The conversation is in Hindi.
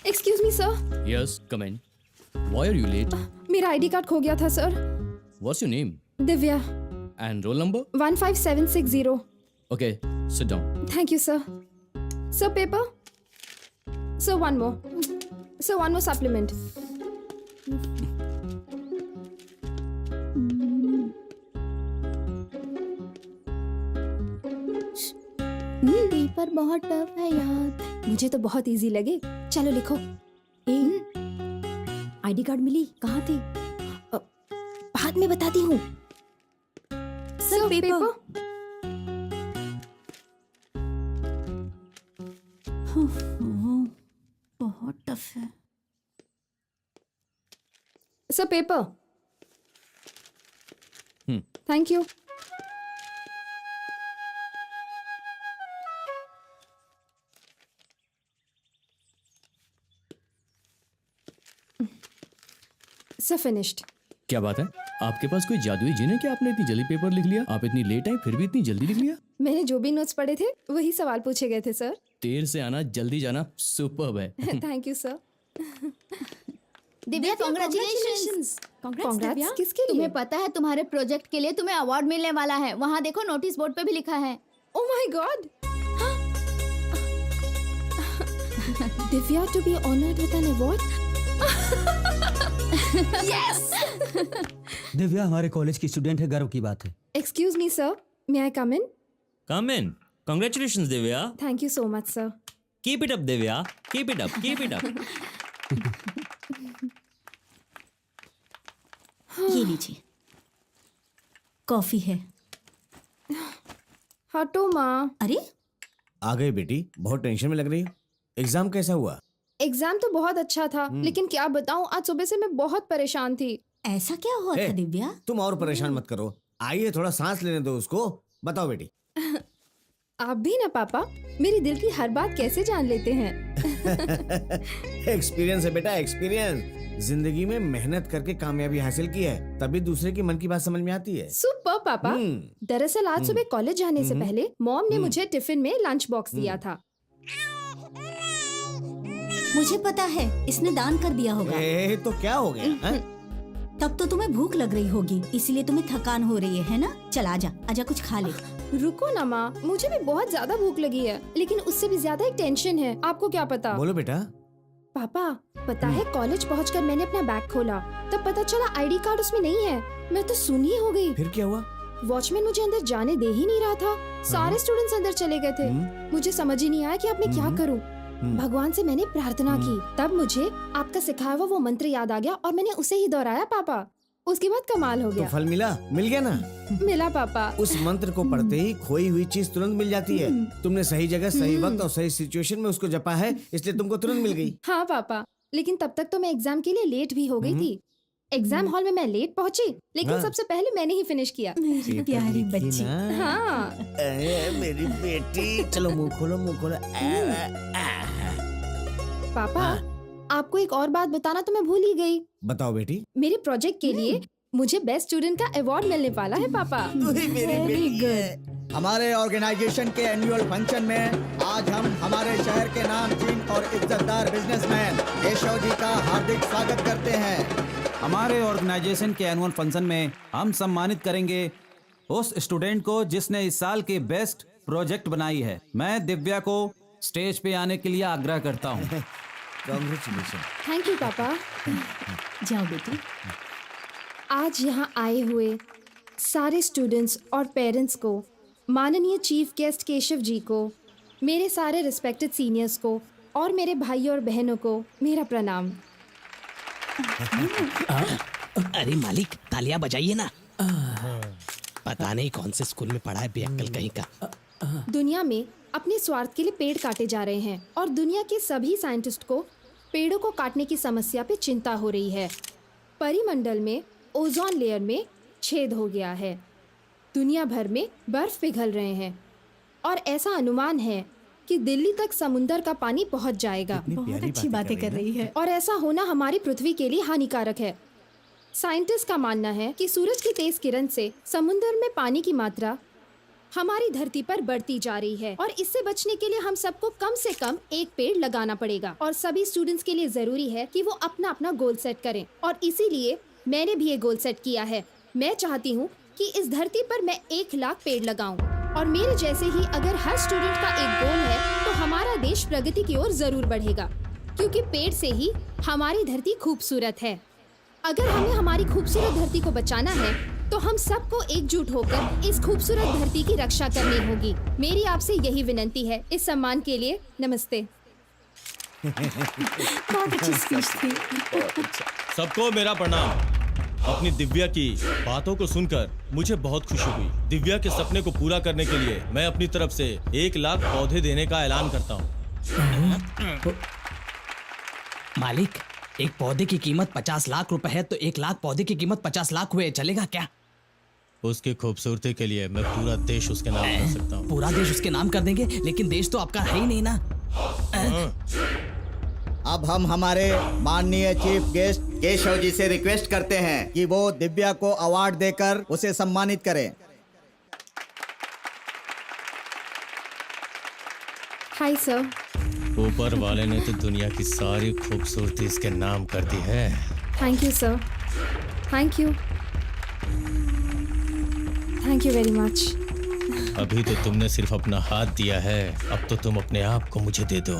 Excuse me sir, Yes, come in. Why are you late? मेरा आईडी कार्ड खो गया था sir. What's your name? Divya And roll number? 15760। Okay, sit down. Thank you sir. Sir paper. Sir one more supplement. Paper बहुत टफ है यार। मुझे तो बहुत इजी लगे। चलो लिखो। आईडी कार्ड मिली? कहाँ थी? बाद में बताती हूँ। Sir paper. बहुत टफ है। Sir paper. Thank you. Sir finished. क्या बात है? आपके पास कोई जादुई जिन है कि आपने इतनी जल्दी पेपर लिख लिया? आप इतनी लेट आई फिर भी इतनी जल्दी लिख लिया? मैंने जो भी नोट्स पढ़े थे वही सवाल पूछे गए थे सर। देर से आना जल्दी जाना सुपर्ब है। Thank you sir. Divya congratulations. Congrats किसके लिए? तुम्हें पता है तुम्हारे प्रोजेक्ट के लिए तुम्हें अवार्ड मिलने वाला है। वहाँ देखो नोटिस बोर्ड पे भी लिखा है। Oh my God! Divya to be honored with an award? Yes! Divya हमारे कॉलेज की स्टूडेंट है, गर्व की बात है। Excuse me, sir. May I come in? Come in. Congratulations, Divya. Thank you so much, sir. Keep it up, Divya. Keep it up. Keep it up. ये लीजिए, कॉफी है। हटो माँ। अरे आ गई बेटी, बहुत टेंशन में लग रही हो। एग्जाम कैसा हुआ? एग्जाम तो बहुत अच्छा था, लेकिन क्या बताऊँ आज सुबह से मैं बहुत परेशान थी। ऐसा क्या हुआ था दिव्या? तुम और परेशान मत करो, आइए थोड़ा सांस लेने दो उसको। बताओ बेटी। आप भी ना पापा, मेरी दिल की हर बात कैसे जान लेते हैं। एक्सपीरियंस है बेटा, एक्सपीरियंस। जिंदगी में मेहनत करके कामयाबी हासिल की है, तभी दूसरे की मन की बात समझ में आती है। सुपर पापा। दरअसल आज सुबह कॉलेज जाने से पहले मॉम ने मुझे टिफिन में लंच बॉक्स दिया था। मुझे पता है, इसने दान कर दिया होगा। तो क्या हो गया? तब तो तुम्हें भूख लग रही होगी, इसलिए तुम्हें थकान हो रही है ना? चल आजा, आजा कुछ खा ले। रुको ना माँ, मुझे भी बहुत ज्यादा भूख लगी है, लेकिन उससे भी ज्यादा एक टेंशन है। आपको क्या पता? बोलो बेटा। पापा पता है, कॉलेज पहुंचकर मैंने अपना बैग खोला, तब पता चला आईडी कार्ड उसमें नहीं है। मैं तो सुनी हो गई। फिर क्या हुआ? वॉचमैन मुझे अंदर जाने दे ही नहीं रहा था। सारे स्टूडेंट्स अंदर चले गए थे। मुझे समझ ही नहीं आया कि अब मैं क्या करूं। भगवान से मैंने प्रार्थना की, तब मुझे आपका सिखाया हुआ वो मंत्र याद आ गया और मैंने उसे ही दोहराया पापा। उसके बाद कमाल हो गया। तो फल मिल गया ना? मिला पापा। उस मंत्र को पढ़ते ही खोई हुई चीज तुरंत मिल जाती है। तुमने सही जगह, सही वक्त और सही सिचुएशन में उसको जपा है, इसलिए तुमको तुरंत मिल गई। हाँ पापा, लेकिन तब तक तो मैं एग्जाम के लिए लेट भी हो गई थी। एग्जाम हॉल में मैं लेट पहुंची, लेकिन सबसे पहले मैंने ही फिनिश किया। मेरी प्यारी बच्ची। हाँ मेरी बेटी, चलो मुंह खोलो, मुंह खोलो। पापा, आपको एक और बात बताना तो मैं भूल ही गई। बताओ बेटी। मेरे प्रोजेक्ट के लिए मुझे बेस्ट स्टूडेंट का अवार्ड मिलने वाला है पापा। Very good. हमारे ऑर्गेनाइजेशन के एनुअल फंक्शन में आज हम हमारे शहर के नामचीन और इज्जतदार बिजनेसमैन केशव जी का हार्दिक स्वागत करते हैं। हमारे ऑर्गेनाइजेशन के एनुअल फंक्शन में हम सम्मानित करेंगे उस स्टूडेंट को जिसने इस साल की बेस्ट प्रोजेक्ट बनाई है। मैं दिव्या को स्टेज पे आने के लिए आग्रह करता हूँ। कांग्रेचुलेशन। थैंक यू पापा। जाओ बेटी। आज यहाँ आए हुए सारे स्टूडेंट्स और पेरेंट्स को, माननीय चीफ गेस्ट केशव जी को, मेरे सारे रिस्पेक्टेड सीनियर्स को और मेरे भाई और बहनों को मेरा प्रणाम। अरे मालिक, तालियां बजाइए ना। पता नहीं कौन से स्कूल में पढ़ा है बेअक्ल कहीं का। दुनिया में अपने स्वार्थ के लिए पेड़ काटे जा रहे हैं और दुनिया के सभी साइंटिस्ट को पेड़ों को काटने की समस्या पे चिंता हो रही है। परिमंडल में ओजोन लेयर में छेद हो गया है, दुनिया भर में बर्फ पिघल रहे हैं और ऐसा अनुमान है कि दिल्ली तक समुंदर का पानी पहुंच जाएगा। बहुत अच्छी बातें कर रही है। और ऐसा होना हमारी पृथ्वी के लिए हानिकारक है। साइंटिस्ट का मानना है कि सूरज की तेज किरण से समुंदर में पानी की मात्रा हमारी धरती पर बढ़ती जा रही है और इससे बचने के लिए हम सबको कम से कम एक पेड़ लगाना पड़ेगा और सभी स्टूडेंट्स के लिए जरूरी है कि वो अपना अपना गोल सेट करें और इसीलिए मैंने भी ये गोल सेट किया है। मैं चाहती हूँ कि इस धरती पर मैं 1 लाख पेड़ लगाऊं और मेरे जैसे ही अगर हर स्टूडेंट का एक गोल है तो हमारा देश प्रगति की ओर जरूर बढ़ेगा, क्योंकि पेड़ से ही हमारी धरती खूबसूरत है। अगर हमें हमारी खूबसूरत धरती को बचाना है तो हम सबको एकजुट होकर इस खूबसूरत धरती की रक्षा करनी होगी। मेरी आपसे यही विनती है। इस सम्मान के लिए नमस्ते। बहुत अच्छी स्पीच थी। सबको मेरा प्रणाम। अपनी दिव्या की बातों को सुनकर मुझे बहुत खुशी हुई। दिव्या के सपने को पूरा करने के लिए मैं अपनी तरफ से 1 लाख पौधे देने का ऐलान करता हूँ। मालिक, एक पौधे की कीमत 50 लाख रुपए है तो 1 लाख पौधे की कीमत 50 लाख हुए, चलेगा क्या? उसकी खूबसूरती के लिए मैं पूरा देश उसके नाम कर सकता हूँ। पूरा देश उसके नाम कर देंगे, लेकिन देश तो आपका है ही नहीं ना। अब हम हमारे माननीय चीफ गेस्ट केशव जी से रिक्वेस्ट करते हैं कि वो दिव्या को अवार्ड देकर उसे सम्मानित करें। Hi sir. ऊपर वाले ने तो दुनिया की सारी खूबसूरती इसके नाम कर दी है। Thank you sir. Thank you. Thank you very much. अभी तो तुमने सिर्फ अपना हाथ दिया है, अब तो तुम अपने आप को मुझे दे दो।